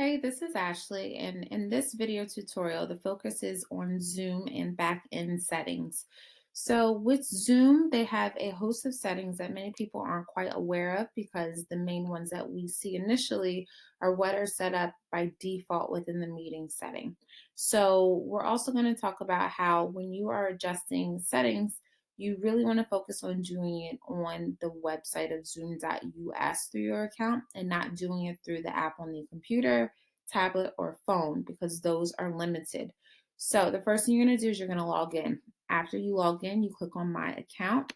Hey, this is Ashley, and in this video tutorial, the focus is on Zoom and back-end settings. So with Zoom, they have a host of settings that many people aren't quite aware of because the main ones that we see initially are what are set up by default within the meeting setting. So we're also going to talk about how when you are adjusting settings, you really want to focus on doing it on the website of zoom.us through your account and not doing it through the app on the computer, tablet, or phone because those are limited. So the first thing you're going to do is you're going to log in. After you log in, you click on My Account.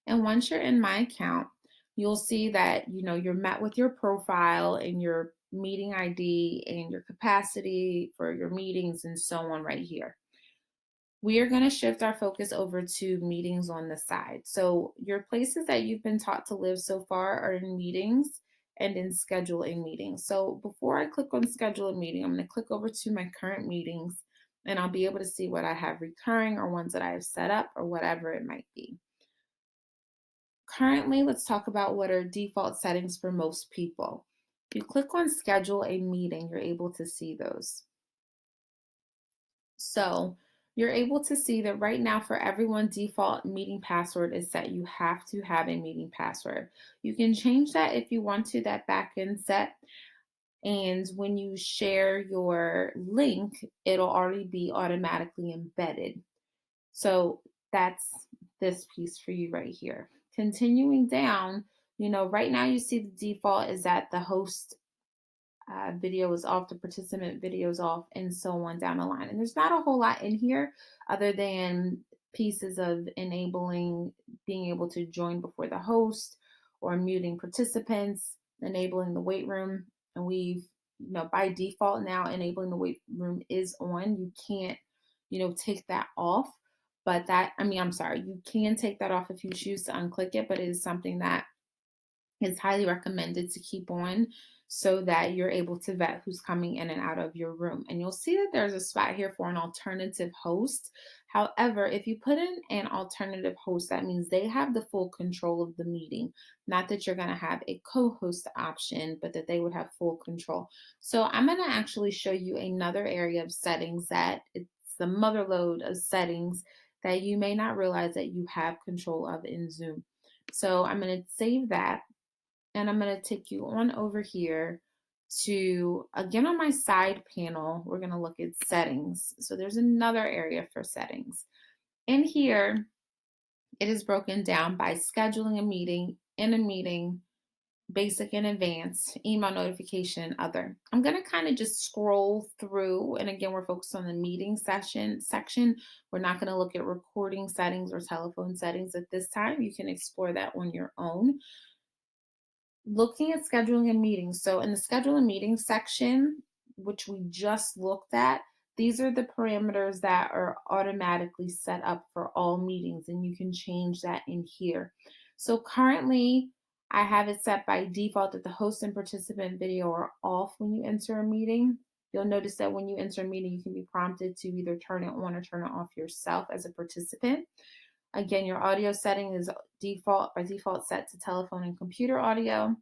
And once you're in My Account, you'll see that you're met with your profile and your meeting ID and your capacity for your meetings and so on right here. We are going to shift our focus over to meetings on the side. So, your places that you've been taught to live so far are in meetings and in schedule a meeting. So, before I click on schedule a meeting, I'm going to click over to my current meetings and I'll be able to see what I have recurring or ones that I have set up or whatever it might be. Currently, let's talk about what are default settings for most people. If you click on schedule a meeting, you're able to see those. So you're able to see that right now for everyone, default meeting password is set. You have to have a meeting password. You can change that if you want to, that backend set. And when you share your link, it'll already be automatically embedded. So that's this piece for you right here. Continuing down, right now you see the default is that the host video is off, the participant video is off, and so on down the line. And there's not a whole lot in here other than pieces of enabling being able to join before the host or muting participants, enabling the wait room. And we've, by default now, enabling the wait room is on. You can't, take that off. But I'm sorry, you can take that off if you choose to unclick it, but it is something that is highly recommended to keep on so that you're able to vet who's coming in and out of your room. And you'll see that there's a spot here for an alternative host. However, if you put in an alternative host, that means they have the full control of the meeting. Not that you're going to have a co host option, but that they would have full control. So I'm going to actually show you another area of settings that it's the mother load of settings that you may not realize that you have control of in Zoom. So I'm going to save that and I'm going to take you on over here to, again, on my side panel, we're going to look at settings. So there's another area for settings. In here, it is broken down by scheduling a meeting, in a meeting, basic and advanced, email notification, other. I'm going to kind of just scroll through. And again, we're focused on the meeting session section. We're not going to look at recording settings or telephone settings at this time. You can explore that on your own. Looking at scheduling a meeting. So in the schedule a meeting section, which we just looked at, these are the parameters that are automatically set up for all meetings, and you can change that in here. So currently, I have it set by default that the host and participant video are off when you enter a meeting. You'll notice that when you enter a meeting, you can be prompted to either turn it on or turn it off yourself as a participant. Again, your audio setting is by default set to telephone and computer audio.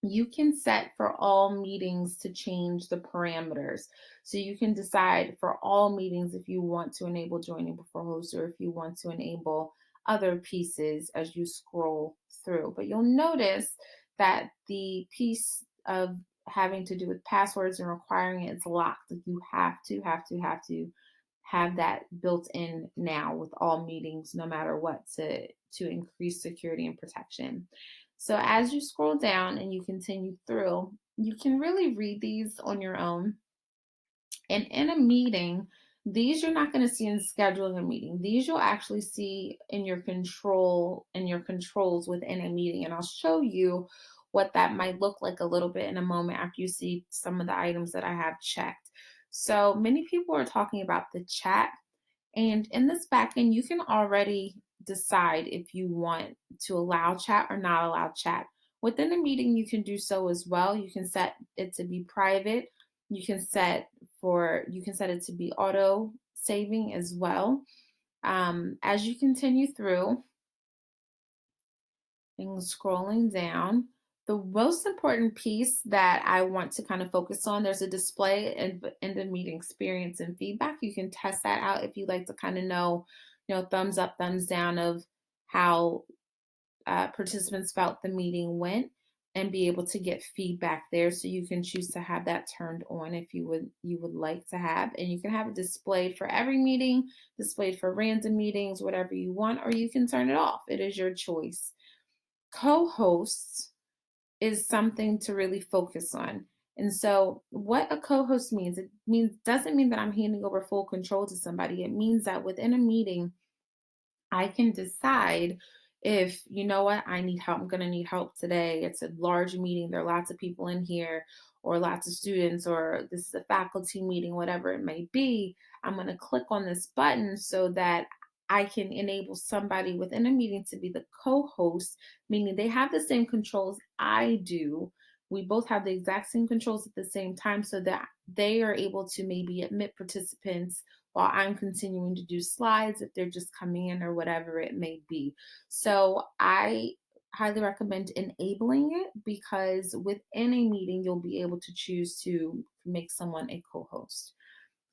You can set for all meetings to change the parameters. So you can decide for all meetings if you want to enable joining before host or if you want to enable other pieces as you scroll through. But you'll notice that the piece of having to do with passwords and requiring it's locked. Like you have to have that built in now with all meetings, no matter what, to increase security and protection. So as you scroll down and you continue through, you can really read these on your own. And in a meeting, these you're not going to see in scheduling a meeting. These you'll actually see in your controls within a meeting. And I'll show you what that might look like a little bit in a moment after you see some of the items that I have checked. So many people are talking about the chat. And in this backend, you can already decide if you want to allow chat or not allow chat. Within a meeting, you can do so as well. You can set it to be private. You can set it to be auto saving as well. As you continue through and scrolling down, The most important piece that I want to kind of focus on, there's a display in the meeting experience and feedback. You can test that out if you'd like to kind of know, thumbs up, thumbs down of how participants felt the meeting went, and be able to get feedback there. So you can choose to have that turned on if you would like to have, and you can have it displayed for every meeting, displayed for random meetings, whatever you want, or you can turn it off. It is your choice. Co-hosts is something to really focus on. And so what a co-host means, it means doesn't mean that I'm handing over full control to somebody. It means that within a meeting, I can decide if, you know what, I need help. I'm going to need help today. It's a large meeting. There are lots of people in here, or lots of students, or this is a faculty meeting, whatever it may be. I'm going to click on this button so that I can enable somebody within a meeting to be the co host, meaning they have the same controls I do. We both have the exact same controls at the same time so that they are able to maybe admit participants while I'm continuing to do slides if they're just coming in or whatever it may be. So I highly recommend enabling it, because within a meeting, you'll be able to choose to make someone a co host.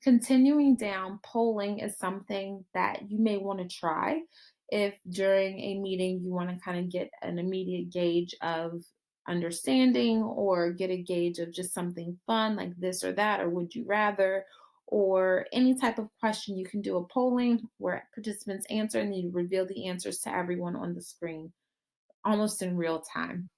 Continuing down, polling is something that you may want to try if during a meeting you want to kind of get an immediate gauge of understanding, or get a gauge of just something fun like this or that, or would you rather, or any type of question. You can do a polling where participants answer and you reveal the answers to everyone on the screen almost in real time.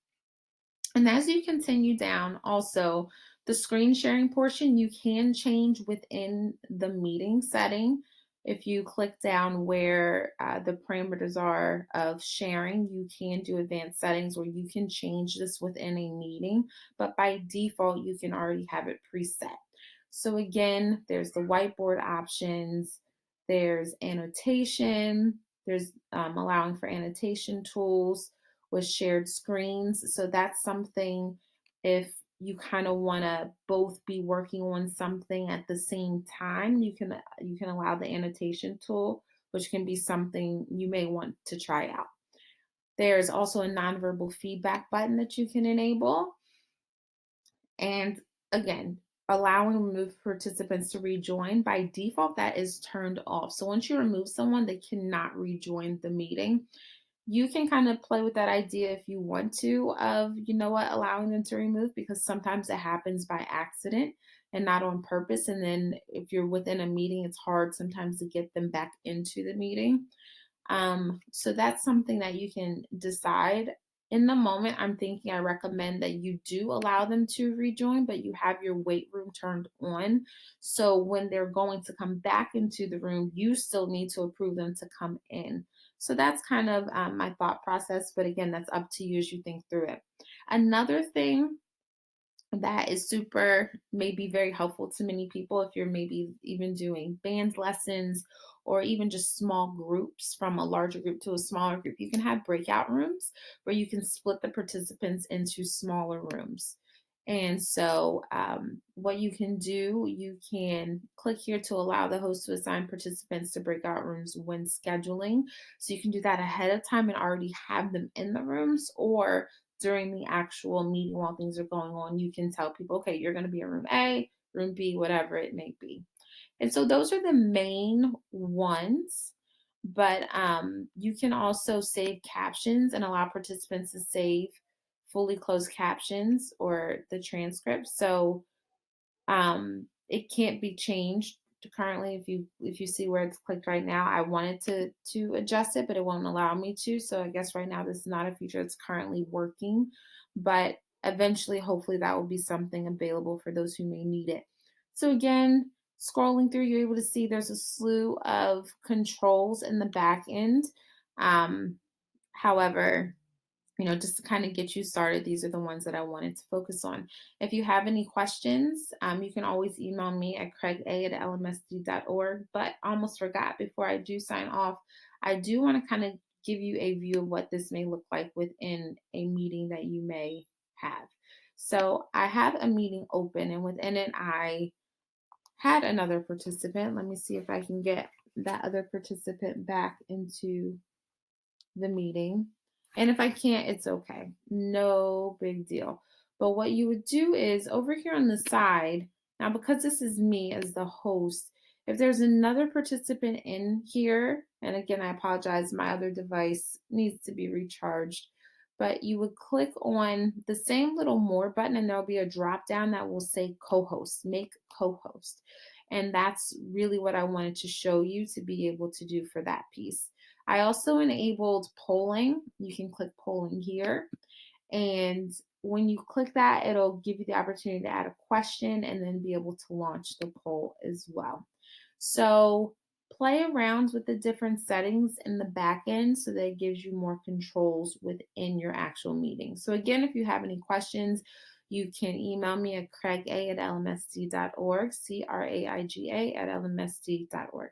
And as you continue down, also the screen sharing portion, you can change within the meeting setting. If you click down where the parameters are of sharing, you can do advanced settings where you can change this within a meeting, but by default, you can already have it preset. So, again, there's the whiteboard options, there's annotation, there's allowing for annotation tools with shared screens. So that's something, if you kind of want to both be working on something at the same time, you can allow the annotation tool, which can be something you may want to try out. There's also a nonverbal feedback button that you can enable. And again, allowing remove participants to rejoin, by default, that is turned off. So once you remove someone, they cannot rejoin the meeting. You can kind of play with that idea if you want to, of, allowing them to remove, because sometimes it happens by accident and not on purpose. And then if you're within a meeting, it's hard sometimes to get them back into the meeting. So that's something that you can decide. In the moment, I'm thinking I recommend that you do allow them to rejoin, but you have your wait room turned on. So when they're going to come back into the room, you still need to approve them to come in. So that's kind of my thought process. But again, that's up to you as you think through it. Another thing that is super, maybe very helpful to many people, if you're maybe even doing band lessons, or even just small groups, from a larger group to a smaller group, you can have breakout rooms where you can split the participants into smaller rooms. And so what you can do, you can click here to allow the host to assign participants to breakout rooms when scheduling. So you can do that ahead of time and already have them in the rooms, or during the actual meeting while things are going on, you can tell people, okay, you're going to be in room A, room B, whatever it may be. And so those are the main ones. But you can also save captions and allow participants to save fully closed captions or the transcript. So it can't be changed currently. If you see where it's clicked right now, I wanted to adjust it, but it won't allow me to. So I guess right now this is not a feature that's currently working, but eventually, hopefully, that will be something available for those who may need it. So again, scrolling through, you're able to see there's a slew of controls in the back end. Um, However, just to kind of get you started, these are the ones that I wanted to focus on. If you have any questions, you can always email me at craiga@lmsd.org. But I almost forgot, before I do sign off, I do want to kind of give you a view of what this may look like within a meeting that you may have. So I have a meeting open, and within it, I had another participant. Let me see if I can get that other participant back into the meeting. And if I can't, it's okay. No big deal. But what you would do is over here on the side, now because this is me as the host, if there's another participant in here, and again, I apologize, my other device needs to be recharged, but you would click on the same little more button and there'll be a drop down that will say co host, make co host. And that's really what I wanted to show you to be able to do for that piece. I also enabled polling. You can click polling here. And when you click that, it'll give you the opportunity to add a question and then be able to launch the poll as well. So play around with the different settings in the back end so that it gives you more controls within your actual meeting. So again, if you have any questions, you can email me at craiga@lmsd.org, craiga at lmsd.org.